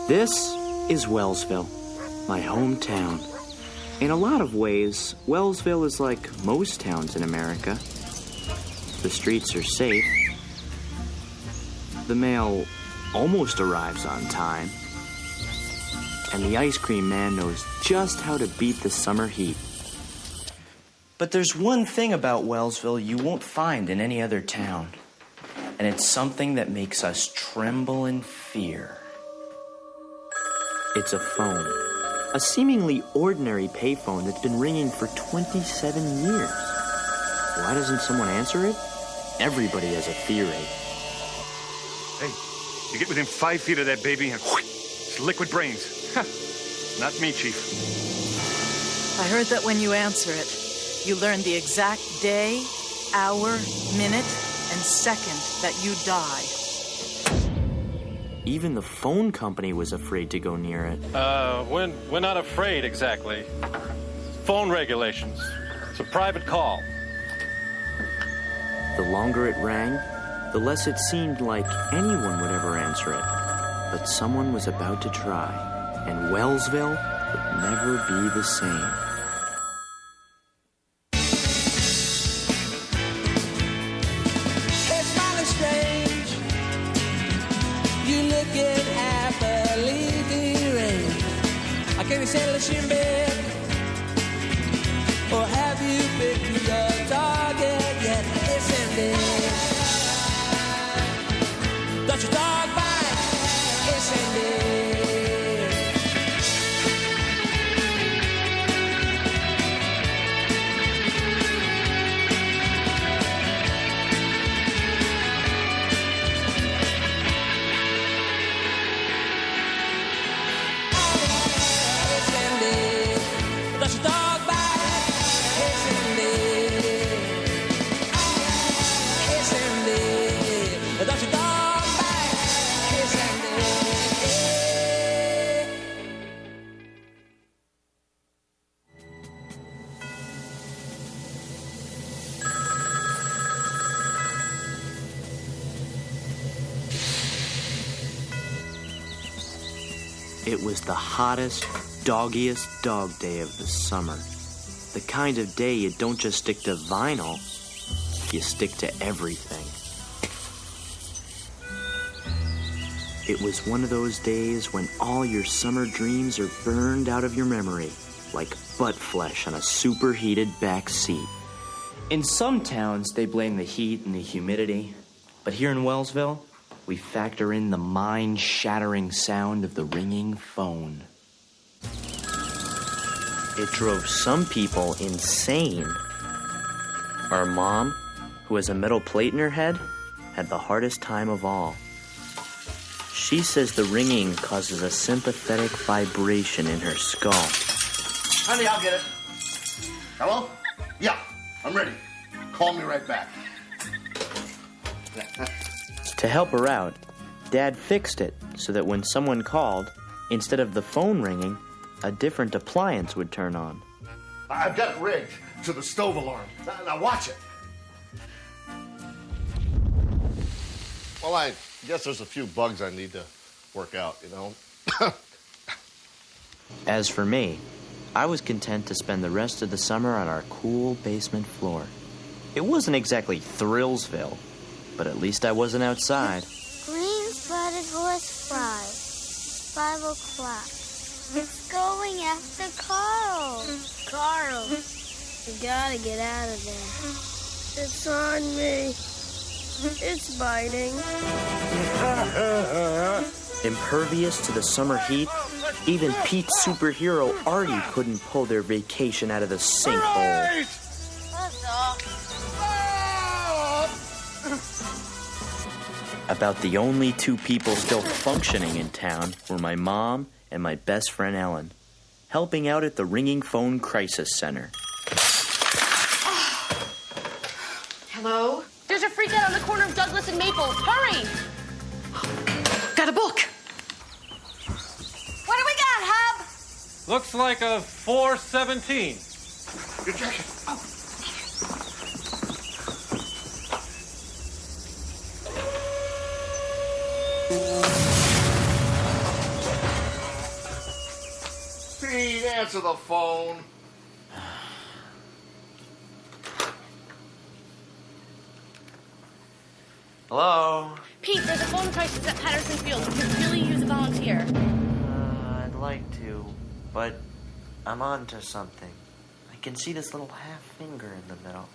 This is Wellsville, my hometown. In a lot of ways, Wellsville is like most towns in America. The streets are safe. The mail almost arrives on time. And the ice cream man knows just how to beat the summer heat. But there's one thing about Wellsville you won't find in any other town. And it's something that makes us tremble in fear. It's a phone. A seemingly ordinary payphone that's been ringing for 27 years. Why doesn't someone answer it? Everybody has a theory. Hey, you get within 5 feet of that baby and it's liquid brains. Not me, Chief. I heard that when you answer it, you learn the exact day, hour, minute, and second that you die. Even the phone company was afraid to go near it. We're not afraid exactly. Phone regulations. It's a private call. The longer it rang, the less it seemed like anyone would ever answer it. But someone was about to try, and Wellsville would never be the same. It's mighty strange. You looking happily deranged. Can you settle a shin bed? Or have you picked your target yet? Listen, dear. Don't you dog bite? Listen, dear. It was the hottest, doggiest dog day of the summer. The kind of day you don't just stick to vinyl, you stick to everything. It was one of those days when all your summer dreams are burned out of your memory, like butt flesh on a superheated back seat. In some towns, they blame the heat and the humidity, but here in Wellsville, we factor in the mind-shattering sound of the ringing phone. It drove some people insane. Our mom, who has a metal plate in her head, had the hardest time of all. She says the ringing causes a sympathetic vibration in her skull. Honey, I'll get it. Hello? Yeah, I'm ready. Call me right back. To help her out, Dad fixed it so that when someone called, instead of the phone ringing, a different appliance would turn on. I've got it rigged to the stove alarm. Now watch it. Well, I guess there's a few bugs I need to work out, you know. As for me, I was content to spend the rest of the summer on our cool basement floor. It wasn't exactly Thrillsville, but at least I wasn't outside. Green spotted horse flies. 5 o'clock. It's going after Carl. Carl, you gotta get out of there. It's on me. It's biting. Impervious to the summer heat, even Pete's superhero Artie couldn't pull their vacation out of the sinkhole. About the only two people still functioning in town were my mom and my best friend Ellen, helping out at the Ringing Phone Crisis Center. Hello? There's a freak out on the corner of Douglas and Maple. Hurry! Got a book. What do we got, Hub? Looks like a 417. Your jacket. Oh. Pete, answer the phone. Hello? Pete, there's a phone crisis at Patterson Field. We could really use a volunteer. I'd like to, but I'm on to something. I can see this little half finger in the middle.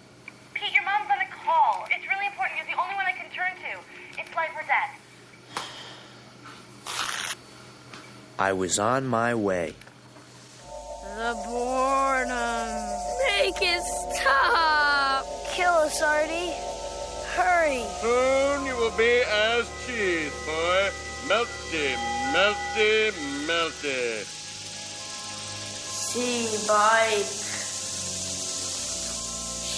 Pete, your mom's on a call. It's really important. You're the only one I can turn to. It's life or death. I was on my way. The boredom. Make it stop. Kill us, Artie. Hurry. Soon you will be as cheese, boy. Melty, melty, melty. See bike.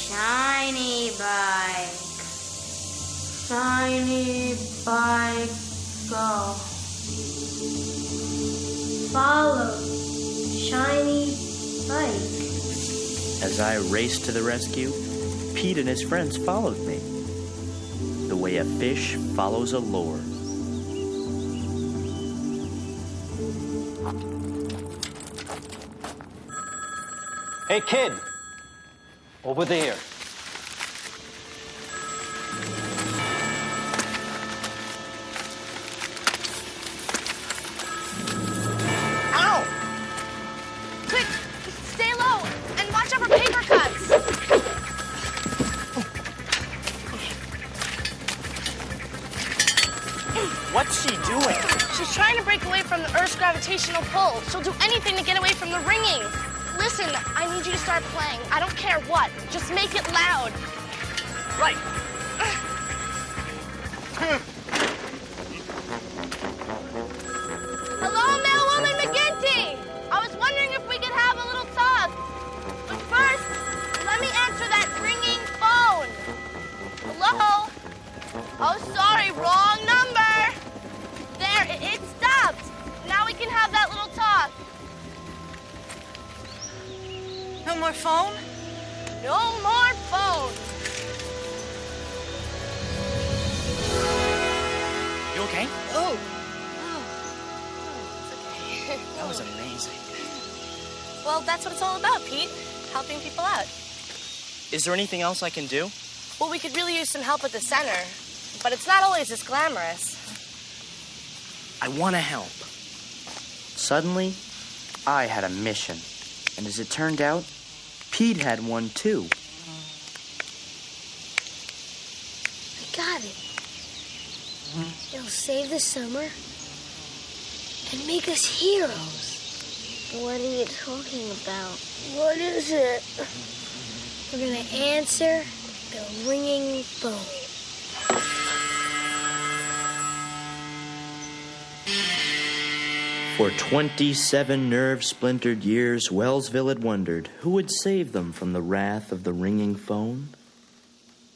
Shiny bike. Shiny bike. Go. Follow. Shiny bike. As I raced to the rescue, Pete and his friends followed me. The way a fish follows a lure. Hey, kid. Over there. Ow! Quick, stay low and watch out for paper cuts. What's she doing? She's trying to break away from the Earth's gravitational pull. She'll do anything to get away from the ringing. Listen, I need you to start playing. I don't care what. Just make it loud. Right. Hello, Mailwoman McGinty. I was wondering if we could have a little talk. But first, let me answer that ringing phone. Hello? Oh, sorry, wrong number. There, it stopped. Now we can have that little talk. No more phone? No more phone. You okay? Oh. That was amazing. Well, that's what it's all about, Pete. Helping people out. Is there anything else I can do? Well, we could really use some help at the center. But it's not always as glamorous. I want to help. Suddenly, I had a mission. And as it turned out, Pete had one too. I got it. It'll save the summer and make us heroes. What are you talking about? What is it? We're gonna answer the ringing phone. For 27 nerve-splintered years, Wellsville had wondered who would save them from the wrath of the ringing phone.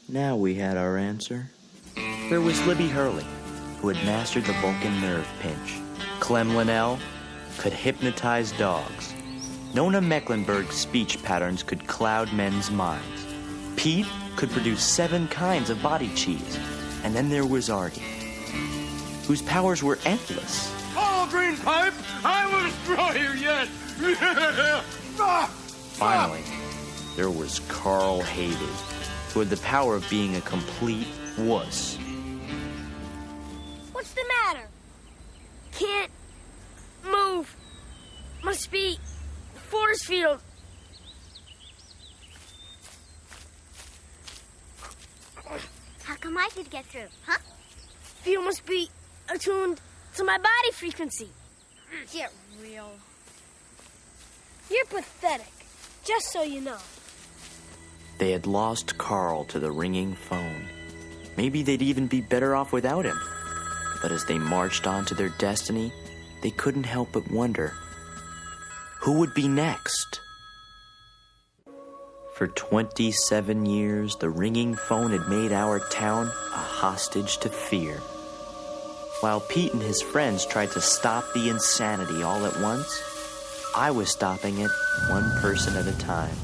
Now we had our answer. There was Libby Hurley, who had mastered the Vulcan nerve pinch. Clem Linnell could hypnotize dogs. Nona Mecklenburg's speech patterns could cloud men's minds. Pete could produce 7 kinds of body cheese. And then there was Artie, whose powers were endless. Oh, green pipe! I will destroy you yet! Finally, there was Carl Hayden, who had the power of being a complete wuss. What's the matter? Can't move. Must be force field. How come I could get through, huh? Field must be attuned to my body frequency. Get real. You're pathetic, just so you know. They had lost Carl to the ringing phone. Maybe they'd even be better off without him. But as they marched on to their destiny, they couldn't help but wonder, who would be next? For 27 years, the ringing phone had made our town a hostage to fear. While Pete and his friends tried to stop the insanity all at once, I was stopping it one person at a time.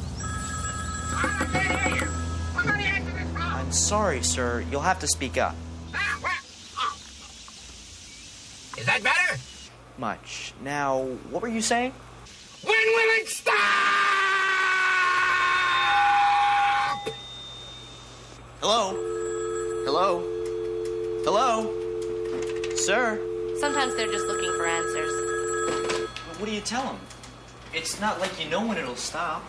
I'm sorry, sir. You'll have to speak up. Is that better? Much. Now, what were you saying? When will it stop? Hello? Hello? Hello? Sir? Sometimes they're just looking for answers. What do you tell them? It's not like you know when it'll stop.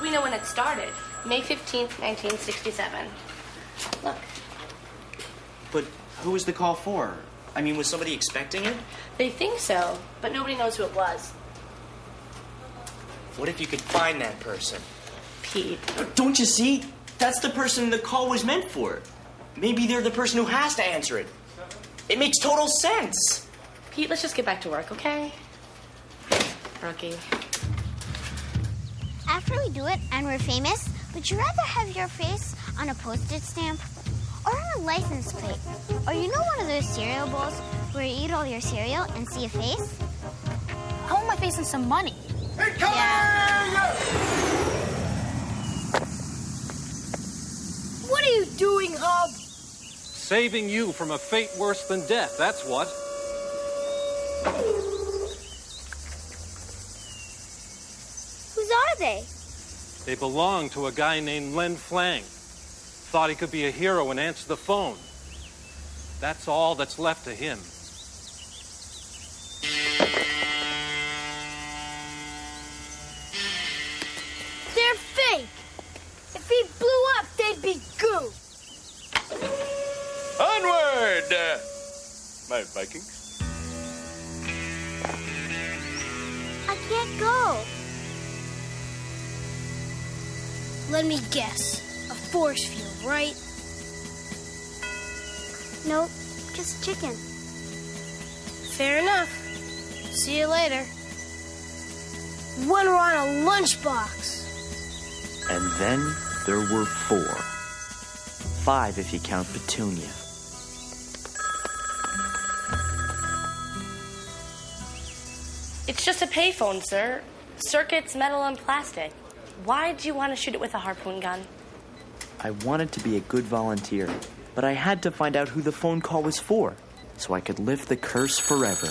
We know when it started. May 15th, 1967. Look. But who was the call for? I mean, was somebody expecting it? They think so, but nobody knows who it was. What if you could find that person? Pete. Don't you see? That's the person the call was meant for. Maybe they're the person who has to answer it. It makes total sense. Pete, let's just get back to work, okay? Rookie. After we do it and we're famous, would you rather have your face on a postage stamp or on a license plate? Or you know one of those cereal bowls where you eat all your cereal and see a face? I want my face and some money. What are you doing, Hub? Saving you from a fate worse than death, that's what. Whose are they? They belong to a guy named Len Flang. Thought he could be a hero and answer the phone. That's all that's left to him. They're fake. If he blew up, they'd be goo. Onward! My Vikings. I can't go. Let me guess. A force field, right? Nope, just chicken. Fair enough. See you later. When we're on a lunchbox. And then there were 4. 5 if you count Petunia. It's just a payphone, sir. Circuits, metal, and plastic. Why'd you want to shoot it with a harpoon gun? I wanted to be a good volunteer, but I had to find out who the phone call was for, so I could lift the curse forever.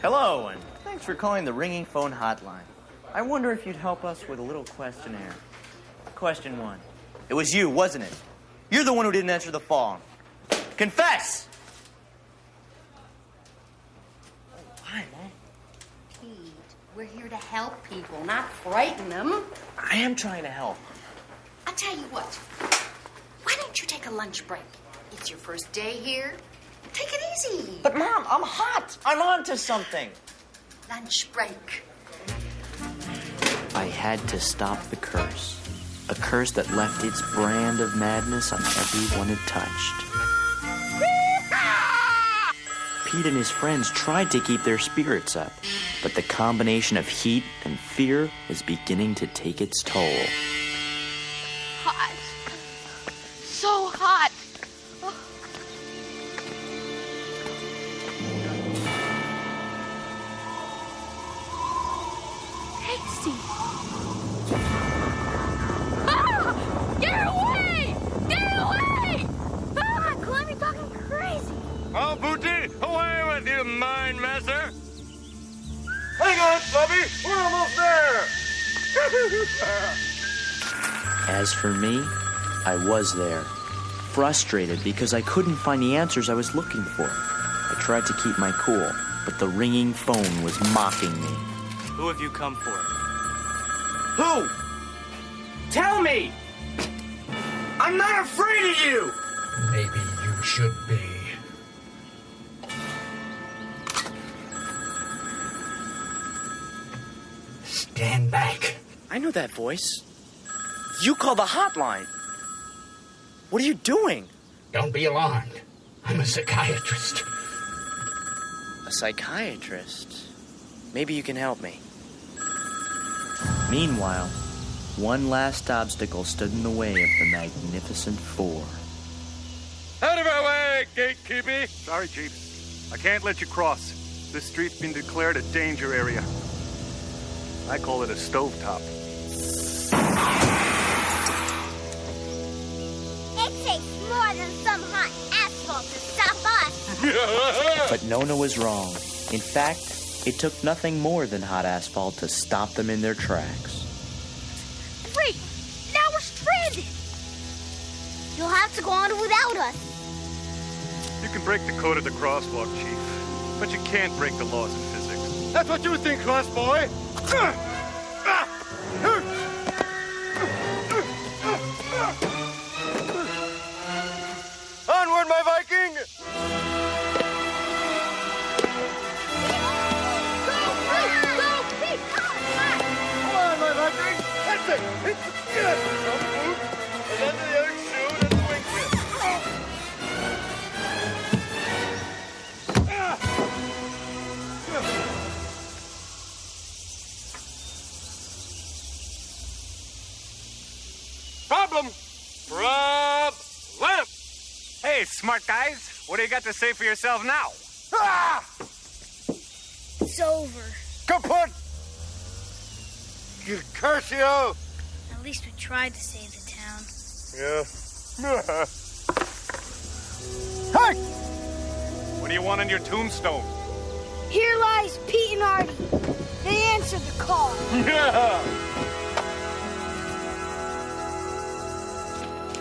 Hello, and thanks for calling the ringing phone hotline. I wonder if you'd help us with a little questionnaire. Question 1. It was you, wasn't it? You're the one who didn't answer the phone. Confess! Why, Mom? Pete, we're here to help people, not frighten them. I am trying to help. I'll tell you what. Why don't you take a lunch break? It's your first day here. Take it easy. But, Mom, I'm hot. I'm on to something. Lunch break. I had to stop the curse. A curse that left its brand of madness on everyone it touched. Pete and his friends tried to keep their spirits up, but the combination of heat and fear was beginning to take its toll. Hot. So hot. Tasty. Get away! Get away! Ah, Clem, you're talking crazy. Oh, Booty, away with you, mine master. Hang on, Bubby, we're almost there. As for me, I was there, frustrated because I couldn't find the answers I was looking for. I tried to keep my cool, but the ringing phone was mocking me. Who have you come for? Who? Tell me! I'm not afraid of you! Maybe you should be. Stand back. I know that voice. You call the hotline. What are you doing? Don't be alarmed. I'm a psychiatrist. A psychiatrist? Maybe you can help me. Meanwhile, one last obstacle stood in the way of the Magnificent Four. Out of our way, gatekeepy. Sorry, Chief. I can't let you cross. This street's been declared a danger area. I call it a stovetop. It takes more than some hot asphalt to stop us. But Nona was wrong. In fact, It took nothing more than hot asphalt to stop them in their tracks. Great! Now we're stranded! You'll have to go on without us. You can break the code of the crosswalk, Chief, but you can't break the laws of physics. That's what you think, crossboy. Onward, my Viking! Come on, my Viking! That's it! Yes! Don't move! And under the other shoe, and the wingtip. Problem! Hey, smart guys, what do you got to say for yourself now? Ah! It's over. Kaput! Curse you! At least we tried to save the town. Yeah. Hey! What do you want on your tombstone? Here lies Pete and Artie. They answered the call. Yeah!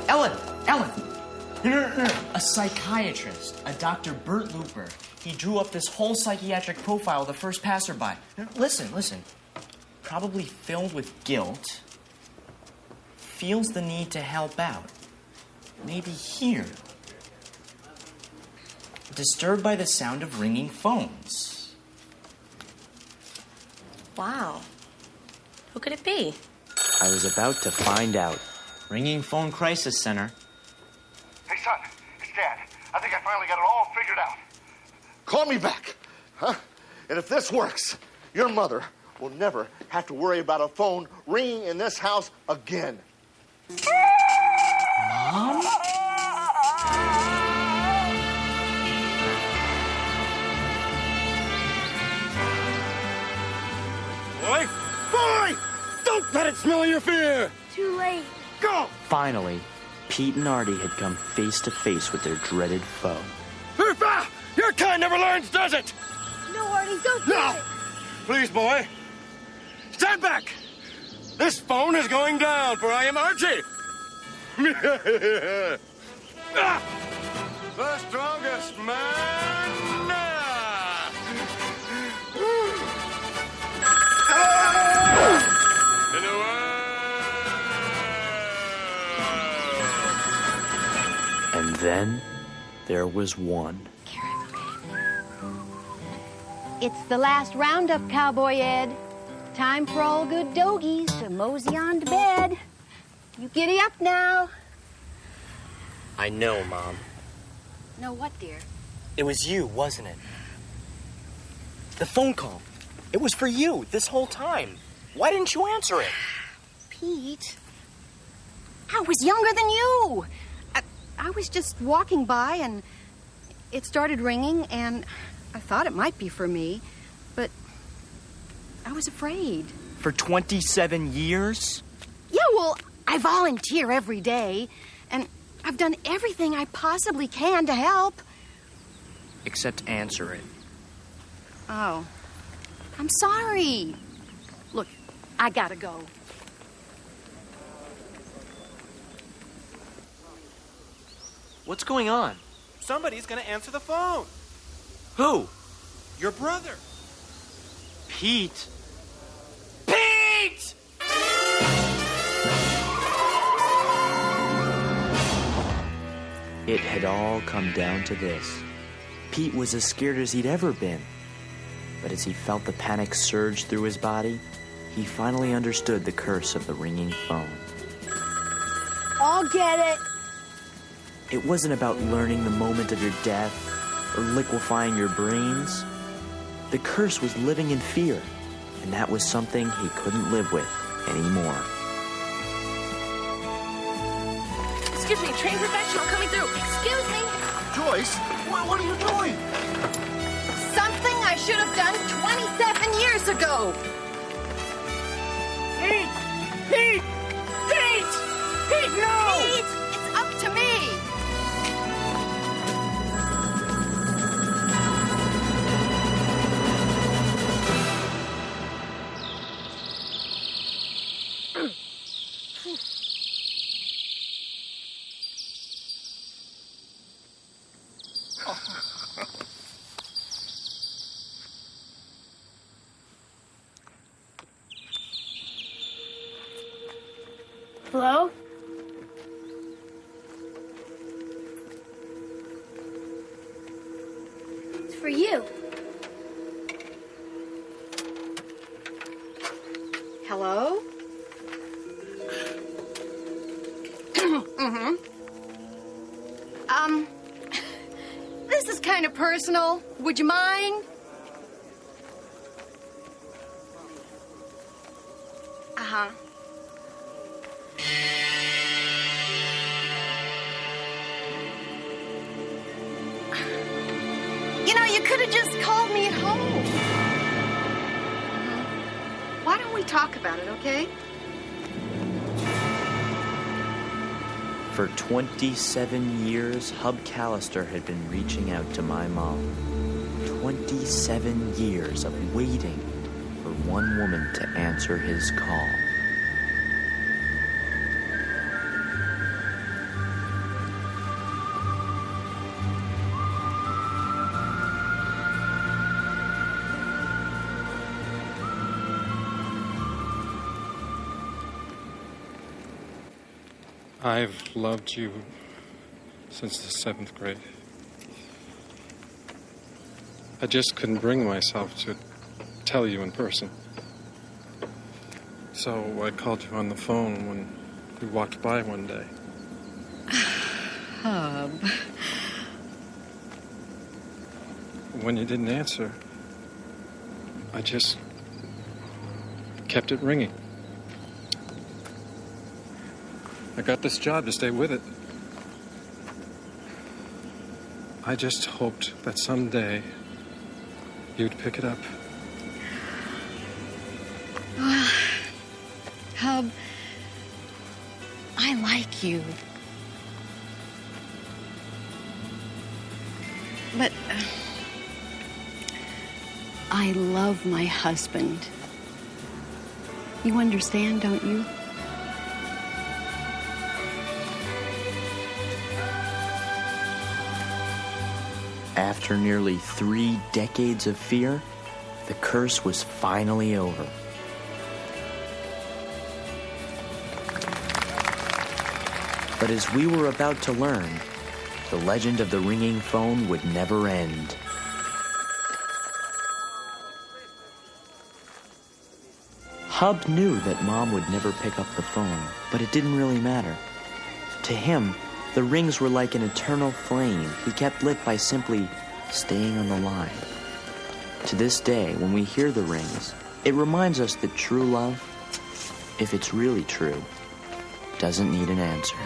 Ellen! A psychiatrist, a Dr. Bert Looper. He drew up this whole psychiatric profile of the first passerby. Listen. Probably filled with guilt. Feels the need to help out. Maybe here. Disturbed by the sound of ringing phones. Wow. Who could it be? I was about to find out. Ringing phone crisis center. Hey, son, it's Dad. I think I finally got it all figured out. Call me back, huh? And if this works, your mother will never have to worry about a phone ringing in this house again. Mom? Boy! Don't let it smell your fear! Too late. Go! Finally, Pete and Artie had come face to face with their dreaded foe. Your kind never learns, does it? No, Artie, don't do No! it. Please, boy. Stand back! This phone is going down, for I am Archie! The strongest man! In the world! And then there was one. It's the last roundup, Cowboy Ed. Time for all good dogies to mosey on to bed. You giddy up now. I know, Mom. Know what, dear? It was you, wasn't it? The phone call. It was for you this whole time. Why didn't you answer it? Pete, I was younger than you. I was just walking by and it started ringing and I thought it might be for me, but I was afraid. For 27 years? Yeah, well, I volunteer every day and I've done everything I possibly can to help. Except answer it. Oh, I'm sorry. Look, I gotta go. What's going on? Somebody's gonna answer the phone. Who? Your brother. Pete. Pete! It had all come down to this. Pete was as scared as he'd ever been. But as he felt the panic surge through his body, he finally understood the curse of the ringing phone. I'll get it. It wasn't about learning the moment of your death or liquefying your brains. The curse was living in fear, and that was something he couldn't live with anymore. Excuse me, trained professional coming through. Excuse me. Joyce, what are you doing? Something I should have done 27 years ago. Pete! Pete! Pete! Pete, no! Pete, it's up to me. Hello? It's for you. Hello? Mm-hmm. This is kind of personal. Would you mind? Uh-huh. You know, you could have just called me at home. Why don't we talk about it, okay? For 27 years, Hub Callister had been reaching out to my mom. 27 years of waiting for one woman to answer his call. I've loved you since the 7th grade. I just couldn't bring myself to tell you in person. So I called you on the phone when we walked by one day. Hub. When you didn't answer, I just kept it ringing. I got this job to stay with it. I just hoped that someday you'd pick it up. Well, Hub, I like you. But I love my husband. You understand, don't you? After nearly 3 decades of fear, the curse was finally over. But as we were about to learn, the legend of the ringing phone would never end. Hub knew that Mom would never pick up the phone, but it didn't really matter. To him, the rings were like an eternal flame he kept lit by simply staying on the line. To this day, when we hear the rings, it reminds us that true love, if it's really true, doesn't need an answer.